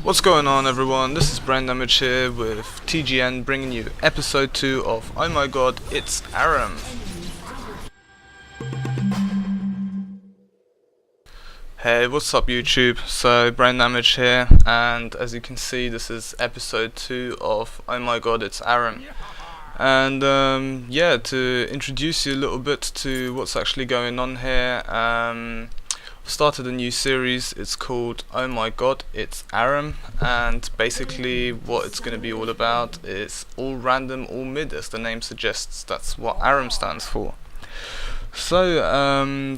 What's going on, everyone? This is Braindamage here with TGN, bringing you episode 2 of Oh My God, It's ARAM. Hey, what's up YouTube? So, Braindamage here, and as you can see, this is episode 2 of Oh My God, It's ARAM. And yeah, to introduce you a little bit to what's actually going on here, started a new series. It's called Oh My God, It's ARAM, and basically what it's going to be all about is all random, all mid, as the name suggests. That's what ARAM stands for. So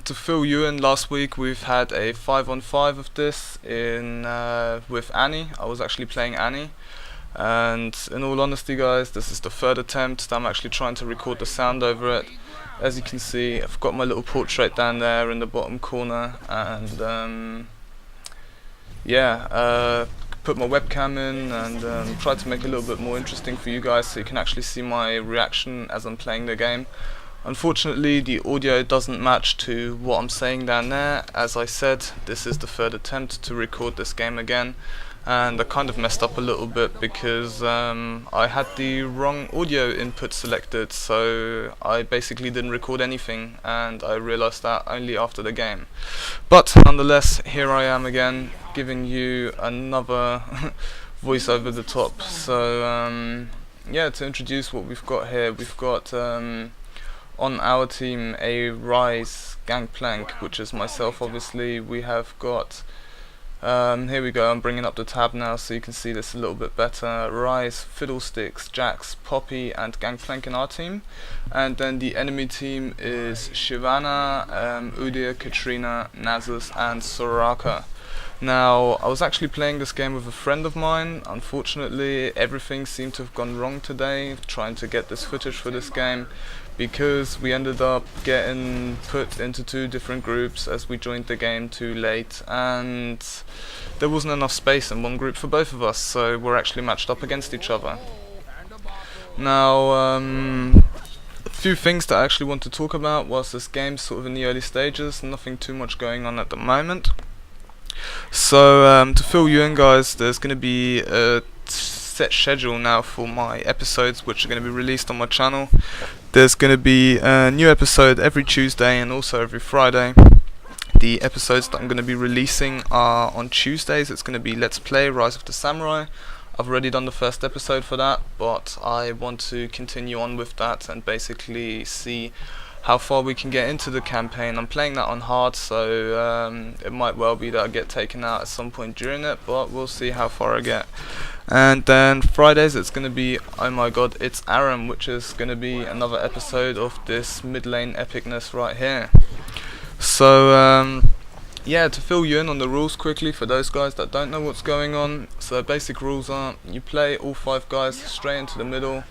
to fill you in, last week we've had a 5-on-5 of this in with Annie. I was actually playing Annie, and in all honesty guys, this is the third attempt that I'm actually trying to record the sound over it. As you can see, I've got my little portrait down there in the bottom corner, and yeah, put my webcam in and tried to make it a little bit more interesting for you guys so you can actually see my reaction as I'm playing the game. Unfortunately, the audio doesn't match to what I'm saying down there. As I said, this is the third attempt to record this game again, and I kind of messed up a little bit because I had the wrong audio input selected, so I basically didn't record anything, and I realized that only after the game. But nonetheless, here I am again, giving you another voice over the top. So yeah, to introduce what we've got here, we've got on our team a Rise Gangplank, which is myself obviously. We have got here we go, I'm bringing up the tab now so you can see this a little bit better. Rise, Fiddlesticks, Jax, Poppy and Gangplank in our team, and then the enemy team is Shyvana, Udyr, Katrina, Nasus and Soraka. Now, I was actually playing this game with a friend of mine. Unfortunately, everything seemed to have gone wrong today trying to get this footage for this game, because we ended up getting put into two different groups as we joined the game too late, and there wasn't enough space in one group for both of us, so we're actually matched up against each other. Now, a few things that I actually want to talk about whilst this game's sort of in the early stages, nothing too much going on at the moment. So to fill you in guys, there's going to be a set schedule now for my episodes which are going to be released on my channel. There's going to be a new episode every Tuesday and also every Friday. The episodes that I'm going to be releasing are on Tuesdays. It's going to be Let's Play Rise of the Samurai. I've already done the first episode for that, but I want to continue on with that and basically see how far we can get into the campaign. I'm playing that on hard, so it might well be that I get taken out at some point during it, but we'll see how far I get. And then Fridays it's going to be Oh My God, It's ARAM, which is going to be another episode of this mid lane epicness right here. So yeah, to fill you in on the rules quickly for those guys that don't know what's going on. So basic rules are, you play all 5 guys straight into the middle.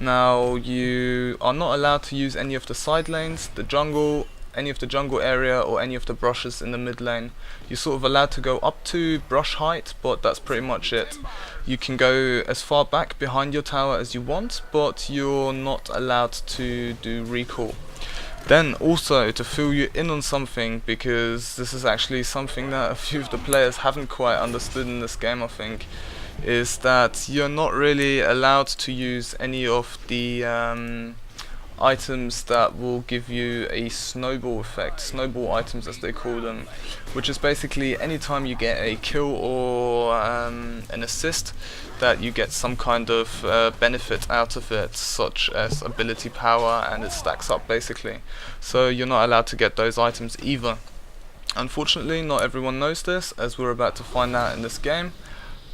Now, you are not allowed to use any of the side lanes, the jungle, any of the jungle area or any of the brushes in the mid lane. You're sort of allowed to go up to brush height, but that's pretty much it. You can go as far back behind your tower as you want, but you're not allowed to do recall. Then also, to fill you in on something, because this is actually something that a few of the players haven't quite understood in this game, I think, is that you're not really allowed to use any of the items that will give you a snowball effect, snowball items as they call them, which is basically anytime you get a kill or an assist, that you get some kind of benefit out of it, such as ability power, and it stacks up basically. So you're not allowed to get those items either. Unfortunately, not everyone knows this, as we're about to find out in this game.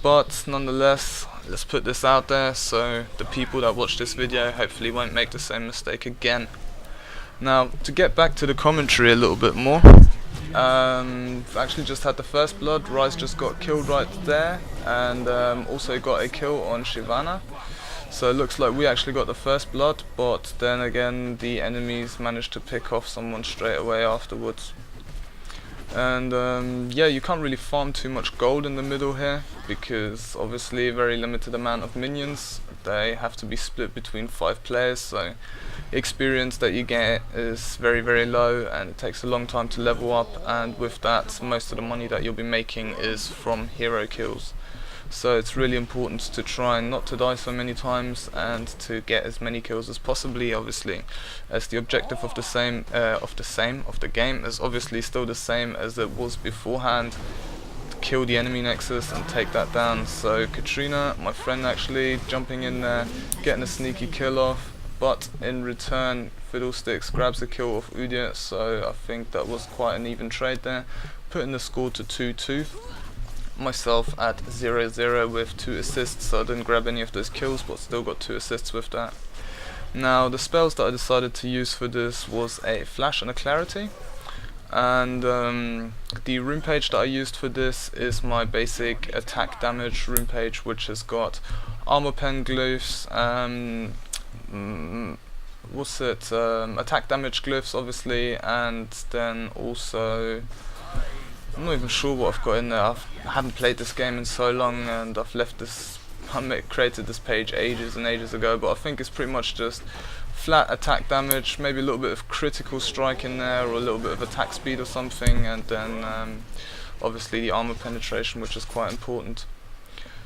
But nonetheless, let's put this out there so the people that watch this video hopefully won't make the same mistake again. Now, to get back to the commentary a little bit more, I've actually just had the first blood. Rise just got killed right there, and also got a kill on Shyvana. So it looks like we actually got the first blood, but then again the enemies managed to pick off someone straight away afterwards. And yeah, you can't really farm too much gold in the middle here, because obviously a very limited amount of minions. They have to be split between 5 players, so experience that you get is very, very low, and it takes a long time to level up, and with that most of the money that you'll be making is from hero kills. so it's really important to try not to die so many times and to get as many kills as possibly, obviously, as the objective of the game is obviously still the same as it was beforehand: kill the enemy nexus and take that down. So Katrina, my friend, actually jumping in there, getting a sneaky kill off, but in return Fiddlesticks grabs a kill off Udia, so I think that was quite an even trade there, putting the score to 2-2. Myself at 0-0 with 2 assists, so I didn't grab any of those kills but still got 2 assists with that. Now the spells that I decided to use for this was a flash and a clarity, and the rune page that I used for this is my basic attack damage rune page, which has got armor pen glyphs, attack damage glyphs obviously, and then also, I'm not even sure what I've got in there. I haven't played this game in so long, and I've left this, I created this page ages and ages ago, but I think it's pretty much just flat attack damage, maybe a little bit of critical strike in there, or a little bit of attack speed or something, and then obviously the armor penetration, which is quite important.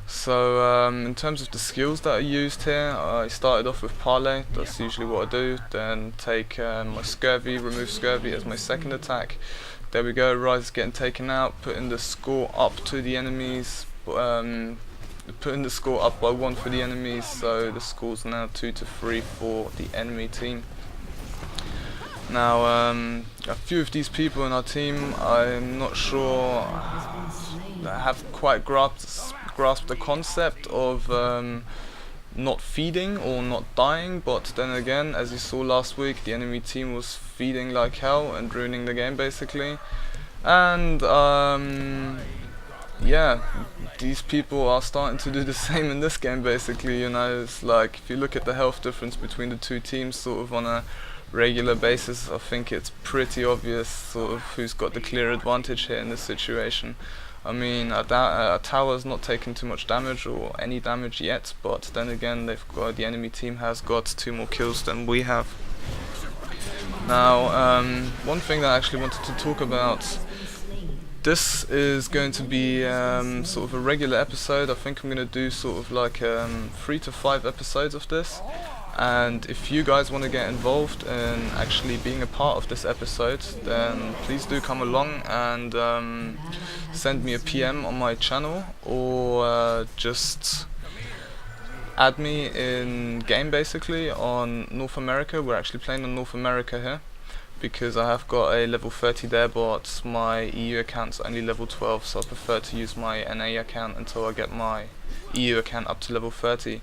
So in terms of the skills that I used here, I started off with Parley. That's usually what I do. Then take my Scurvy, remove Scurvy as my second attack. There we go, Rise is getting taken out, putting the score up to the enemies, putting the score up by 1 for the enemies, so the score's now 2-3 for the enemy team. Now a few of these people in our team, I'm not sure that have quite grasped the concept of not feeding or not dying, but then again, as you saw last week, the enemy team was feeding like hell and ruining the game basically, and yeah, these people are starting to do the same in this game basically. You know, it's like, if you look at the health difference between the two teams sort of on a regular basis, I think it's pretty obvious sort of who's got the clear advantage here in this situation. I mean, our tower's not taking too much damage or any damage yet, but then again, the enemy team has got 2 more kills than we have. Now, one thing that I actually wanted to talk about, this is going to be sort of a regular episode. I think I'm going to do sort of like 3 to 5 episodes of this. And if you guys want to get involved in actually being a part of this episode, then please do come along and send me a PM on my channel, or just add me in game basically on North America. We're actually playing on North America here, because I have got a level 30 there, but my EU account's only level 12, so I prefer to use my NA account until I get my EU account up to level 30.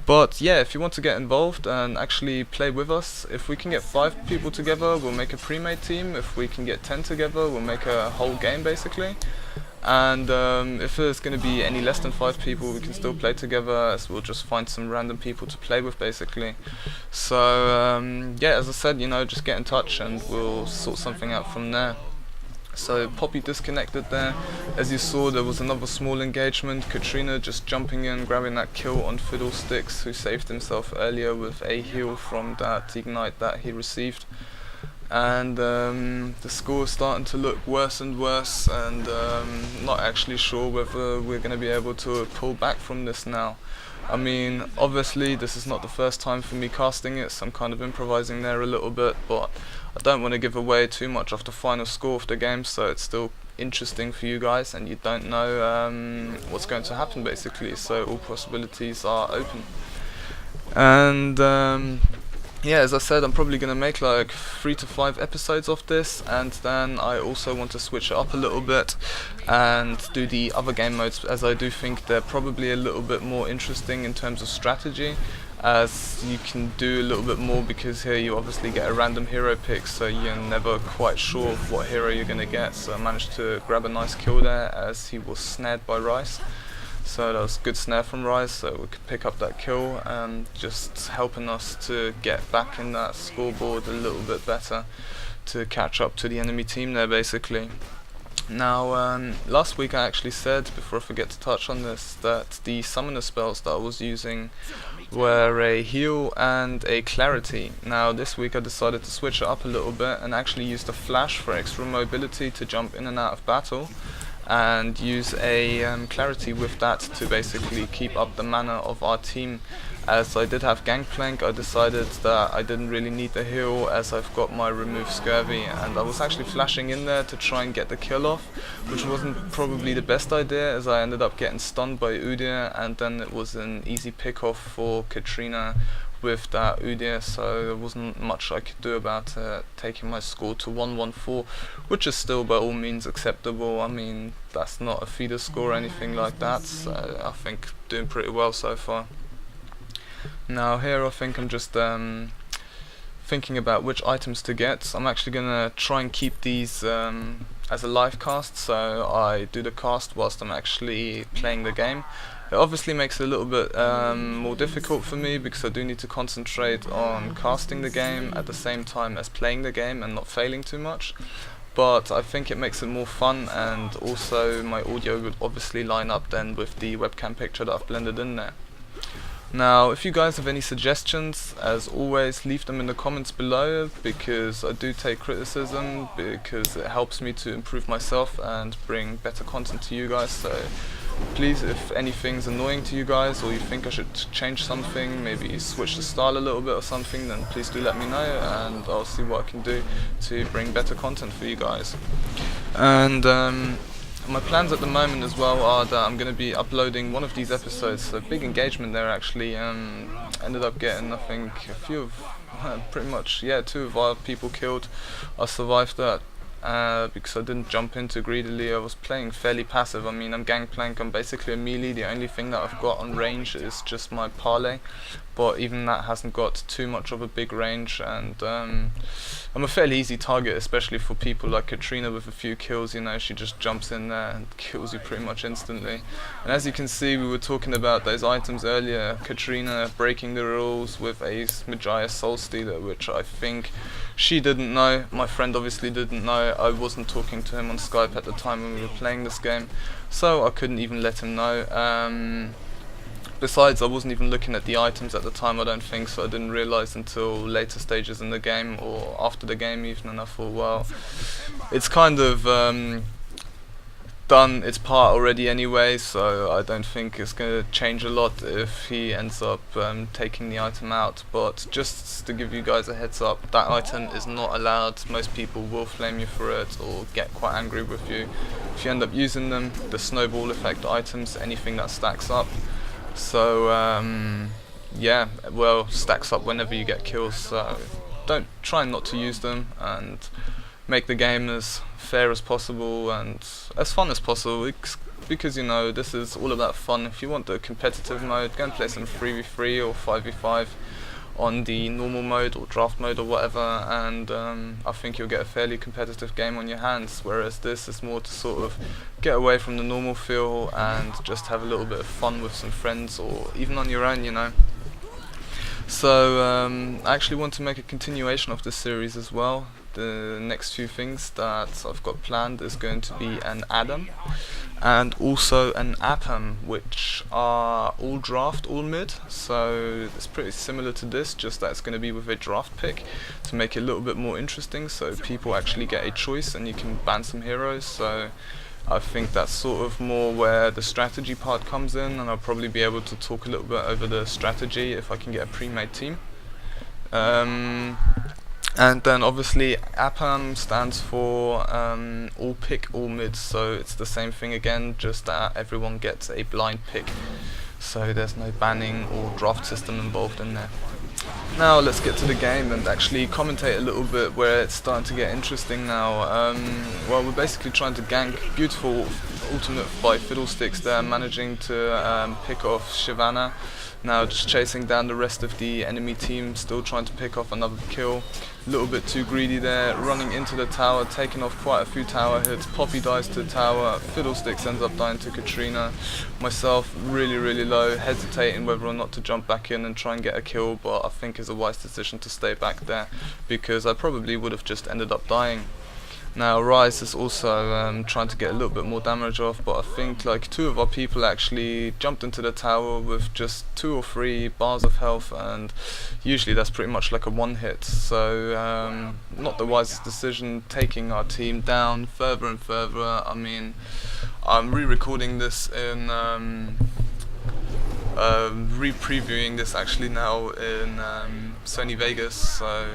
But yeah, if you want to get involved and actually play with us, if we can get 5 people together, we'll make a pre-made team. If we can get 10 together, we'll make a whole game basically. And if there's going to be any less than 5 people, we can still play together, as we'll just find some random people to play with basically. So yeah, as I said, you know, just get in touch and we'll sort something out from there. So Poppy disconnected there. As you saw, there was another small engagement. Katrina just jumping in, grabbing that kill on Fiddlesticks, who saved himself earlier with a heal from that ignite that he received. And the score is starting to look worse and worse, and not actually sure whether we're going to be able to pull back from this now. I mean, obviously this is not the first time for me casting it, so I'm kind of improvising there a little bit, but I don't want to give away too much of the final score of the game, so it's still interesting for you guys and you don't know what's going to happen basically, so all possibilities are open. And yeah, as I said, I'm probably going to make like 3 to 5 episodes of this, and then I also want to switch it up a little bit and do the other game modes, as I do think they're probably a little bit more interesting in terms of strategy, as you can do a little bit more, because here you obviously get a random hero pick, so you're never quite sure what hero you're going to get. So I managed to grab a nice kill there as he was snared by Rice. So that was a good snare from Rise, so we could pick up that kill, and just helping us to get back in that scoreboard a little bit better, to catch up to the enemy team there basically. Now last week I actually said, before I forget to touch on this, that the summoner spells that I was using were a heal and a clarity. Now this week I decided to switch it up a little bit and actually use the flash for extra mobility to jump in and out of battle. and use a clarity with that to basically keep up the mana of our team. As I did have Gangplank, I decided that I didn't really need the heal as I've got my remove scurvy, and I was actually flashing in there to try and get the kill off, which wasn't probably the best idea as I ended up getting stunned by Udyr, and then it was an easy pick off for Katrina with that Udyr, so there wasn't much I could do about it, taking my score to 114, which is still by all means acceptable. I mean, that's not a feeder score or anything like that, so I think doing pretty well so far. Now here I think I'm just thinking about which items to get. I'm actually gonna try and keep these as a live cast, so I do the cast whilst I'm actually playing the game. It obviously makes it a little bit more difficult for me because I do need to concentrate on casting the game at the same time as playing the game and not failing too much. But I think it makes it more fun, and also my audio would obviously line up then with the webcam picture that I've blended in there. Now, if you guys have any suggestions, as always, leave them in the comments below, because I do take criticism, because it helps me to improve myself and bring better content to you guys. So please, if anything's annoying to you guys, or you think I should change something, maybe switch the style a little bit or something, then please do let me know, and I'll see what I can do to bring better content for you guys. And my plans at the moment as well are that I'm going to be uploading one of these episodes, so big engagement there actually. Ended up getting, I think, a few of, pretty much, yeah, 2 of our people killed. I survived that because I didn't jump in too greedily. I was playing fairly passive. I mean, I'm Gangplank, I'm basically a melee. The only thing that I've got on range is just my parley, but even that hasn't got too much of a big range, and I'm a fairly easy target, especially for people like Katrina with a few kills. You know, she just jumps in there and kills you pretty much instantly. And as you can see, we were talking about those items earlier. Katrina breaking the rules with a Magia Soul Stealer, which I think she didn't know. My friend obviously didn't know. I wasn't talking to him on Skype at the time when we were playing this game, so I couldn't even let him know. Besides, I wasn't even looking at the items at the time, I don't think, so I didn't realise until later stages in the game, or after the game even, and I thought, well, it's kind of done its part already anyway, so I don't think it's going to change a lot if he ends up taking the item out. But just to give you guys a heads up, that item is not allowed. Most people will flame you for it or get quite angry with you if you end up using them. The snowball effect items, anything that stacks up. So yeah, well, stacks up whenever you get kills, so try not to use them, and make the game as fair as possible and as fun as possible, because you know, this is all about fun. If you want the competitive mode, go and play some 3v3 or 5v5 on the normal mode or draft mode or whatever, and I think you'll get a fairly competitive game on your hands, whereas this is more to sort of get away from the normal feel and just have a little bit of fun with some friends, or even on your own, you know. So I actually want to make a continuation of this series as well. The next few things that I've got planned is going to be an ARAM and also an APAM, which are all draft, all mid, so it's pretty similar to this, just that it's going to be with a draft pick to make it a little bit more interesting, so people actually get a choice and you can ban some heroes. So I think that's sort of more where the strategy part comes in, and I'll probably be able to talk a little bit over the strategy if I can get a pre-made team. And then obviously APAM stands for all pick, all mids, so it's the same thing again, just that everyone gets a blind pick, so there's no banning or draft system involved in there. Now let's get to the game and actually commentate a little bit where it's starting to get interesting now. Well, we're basically trying to gank. Beautiful ultimate by Fiddlesticks there, managing to pick off Shyvana. Now just chasing down the rest of the enemy team, still trying to pick off another kill. A little bit too greedy there, running into the tower, taking off quite a few tower hits. Poppy dies to the tower, Fiddlesticks ends up dying to Katrina. Myself really low, hesitating whether or not to jump back in and try and get a kill, but I think it's a wise decision to stay back there, because I probably would have just ended up dying. Now Rise is also trying to get a little bit more damage off, but I think like 2 of our people actually jumped into the tower with just 2 or 3 bars of health, and usually that's pretty much like a one hit, so not the wisest decision, taking our team down further and further. I mean, I'm re-recording this in re-previewing this actually now in Sony Vegas, so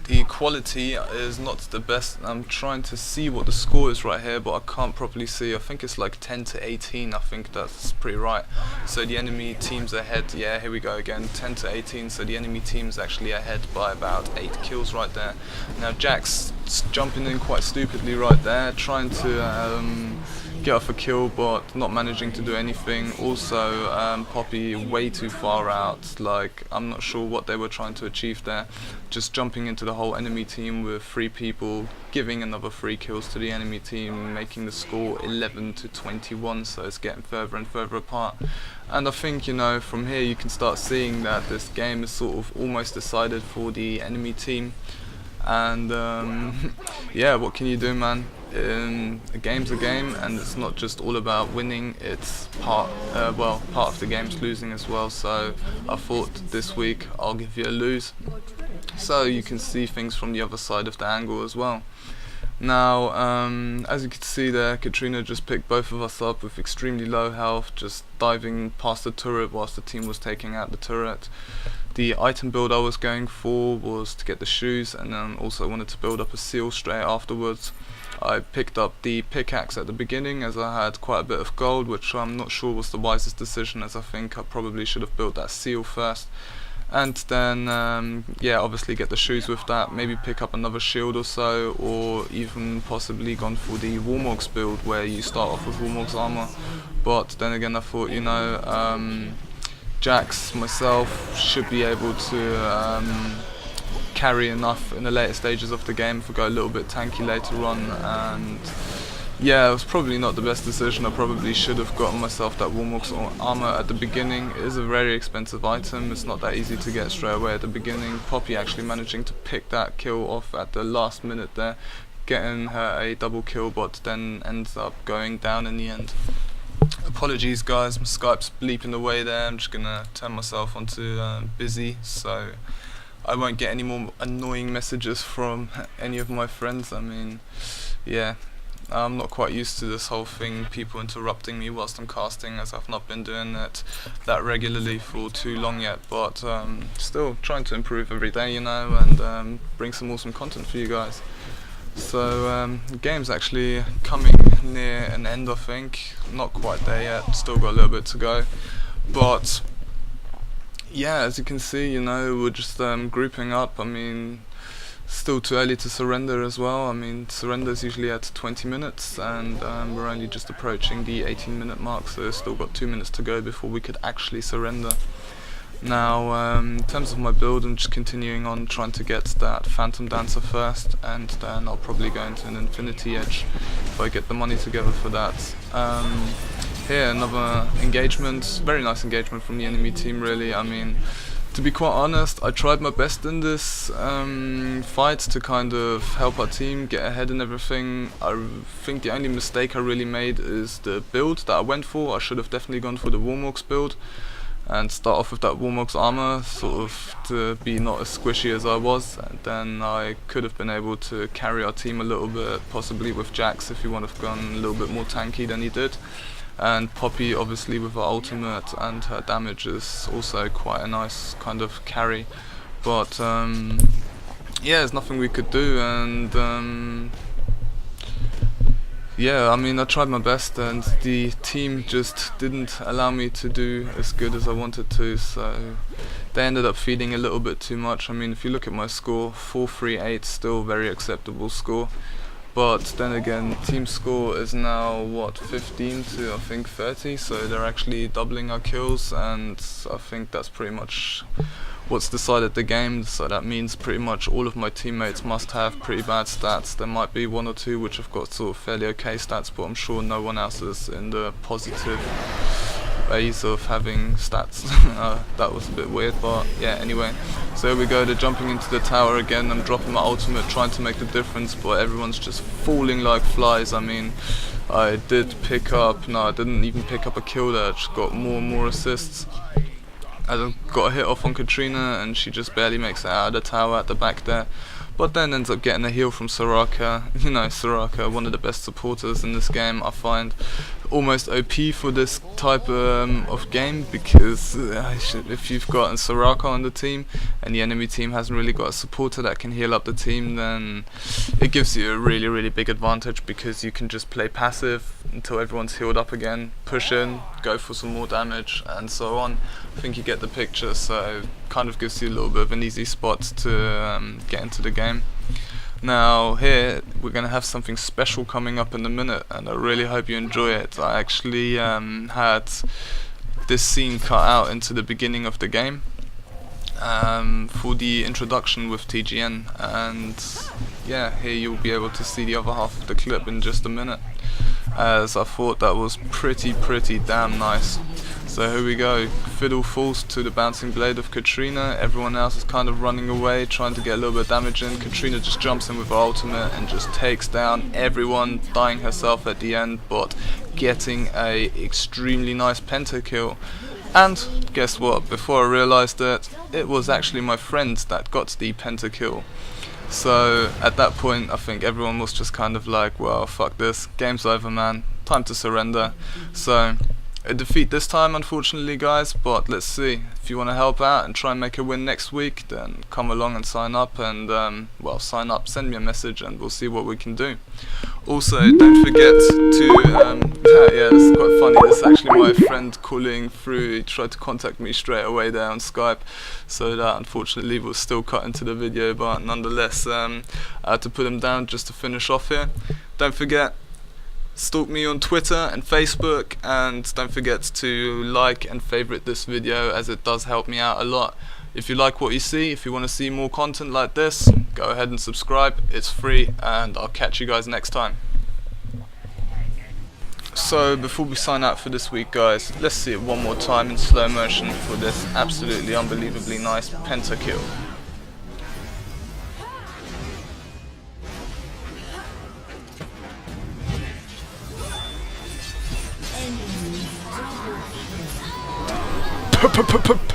the quality is not the best. I'm trying to see what the score is right here, but I can't properly see. I think it's like 10 to 18, I think that's pretty right. So the enemy team's ahead, yeah, here we go again, 10 to 18, so the enemy team's actually ahead by about 8 kills right there. Now Jack's jumping in quite stupidly right there, trying to get off a kill but not managing to do anything. Also Poppy way too far out, like I'm not sure what they were trying to achieve there, just jumping into the whole enemy team with 3 people, giving another 3 kills to the enemy team, making the score 11 to 21, so it's getting further and further apart. And I think, you know, from here you can start seeing that this game is sort of almost decided for the enemy team. And yeah, what can you do, man? A game's a game, and it's not just all about winning, it's part of the game's losing as well. So I thought this week I'll give you a lose, so you can see things from the other side of the angle as well. Now as you can see there, Katrina just picked both of us up with extremely low health, just diving past the turret whilst the team was taking out the turret. The item build I was going for was to get the shoes, and then also wanted to build up a seal straight afterwards. I picked up the pickaxe at the beginning as I had quite a bit of gold, which I'm not sure was the wisest decision, as I think I probably should have built that seal first. And then yeah, obviously get the shoes with that, maybe pick up another shield or so, or even possibly gone for the Warmog's build where you start off with Warmog's armor. But then again I thought, you know, Jax, myself, should be able to carry enough in the later stages of the game if we go a little bit tanky later on. And yeah, it was probably not the best decision. I probably should have gotten myself that Warmog's armor at the beginning. It is a very expensive item, it's not that easy to get straight away at the beginning. Poppy actually managing to pick that kill off at the last minute there, getting her a double kill, but then ends up going down in the end. Apologies guys, my Skype's bleeping away there. I'm just gonna turn myself onto busy, so I won't get any more annoying messages from any of my friends. I mean, yeah, I'm not quite used to this whole thing, people interrupting me whilst I'm casting, as I've not been doing it that regularly for too long yet, but still trying to improve every day, you know, and bring some awesome content for you guys. So the game's actually coming near an end, I think. Not quite there yet, still got a little bit to go, but yeah, as you can see, you know, we're just grouping up. I mean, still too early to surrender as well. I mean, surrender is usually at 20 minutes, and we're only just approaching the 18-minute mark, so still got 2 minutes to go before we could actually surrender. Now, in terms of my build, I'm just continuing on trying to get that Phantom Dancer first, and then I'll probably go into an Infinity Edge if I get the money together for that. Here, another engagement, very nice engagement from the enemy team really. I mean, to be quite honest, I tried my best in this fight to kind of help our team get ahead and everything. I think the only mistake I really made is the build that I went for. I should have definitely gone for the Warmog's build and start off with that Warmog's armor, sort of to be not as squishy as I was, and then I could have been able to carry our team a little bit, possibly with Jax if he would have gone a little bit more tanky than he did. And Poppy, obviously, with her ultimate and her damage, is also quite a nice kind of carry. But yeah, there's nothing we could do, and yeah, I mean, I tried my best, and the team just didn't allow me to do as good as I wanted to, so they ended up feeding a little bit too much. I mean, if you look at my score, 438, still very acceptable score. But then again, team score is now, what, 15 to I think 30, so they're actually doubling our kills, and I think that's pretty much what's decided the game. So that means pretty much all of my teammates must have pretty bad stats. There might be one or two which have got sort of fairly okay stats, but I'm sure no one else is in the positive ways of having stats. That was a bit weird, but yeah, anyway. So here we go, they're jumping into the tower again. I'm dropping my ultimate, trying to make the difference, but everyone's just falling like flies. I mean, I didn't even pick up a kill there, I just got more and more assists. I got a hit off on Katrina and she just barely makes it out of the tower at the back there. But then ends up getting a heal from Soraka. You know, Soraka, one of the best supporters in this game, I find. Almost OP for this type of game, because if you've got a Soraka on the team and the enemy team hasn't really got a supporter that can heal up the team, then it gives you a really, really big advantage, because you can just play passive until everyone's healed up again, push in, go for some more damage, and so on. I think you get the picture, so kind of gives you a little bit of an easy spot to get into the game. Now here we're going to have something special coming up in a minute, and I really hope you enjoy it. I actually had this scene cut out into the beginning of the game for the introduction with TGN, and yeah, here you'll be able to see the other half of the clip in just a minute, as I thought that was pretty damn nice. So here we go, Fiddle falls to the bouncing blade of Katrina, everyone else is kind of running away, trying to get a little bit of damage in. Katrina just jumps in with her ultimate and just takes down everyone, dying herself at the end, but getting a extremely nice pentakill. And guess what, before I realised it was actually my friend that got the pentakill. So at that point I think everyone was just kind of like, well, fuck this, game's over man, time to surrender. So a defeat this time, unfortunately, guys, but let's see. If you want to help out and try and make a win next week, then come along and sign up, and well, sign up, send me a message and we'll see what we can do. Also, don't forget to yeah, this is quite funny, this is actually my friend calling through. He tried to contact me straight away there on Skype, so that unfortunately was still cut into the video, but nonetheless I had to put him down just to finish off here. Don't forget, stalk me on Twitter and Facebook, and don't forget to like and favorite this video, as it does help me out a lot. If you like what you see, if you want to see more content like this, go ahead and subscribe, it's free, and I'll catch you guys next time. So before we sign out for this week, guys, let's see it one more time in slow motion for this absolutely unbelievably nice pentakill.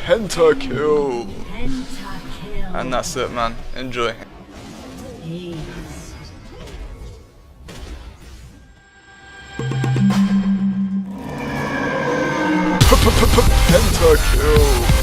Pentakill! And that's it, man. Enjoy. Pentakill!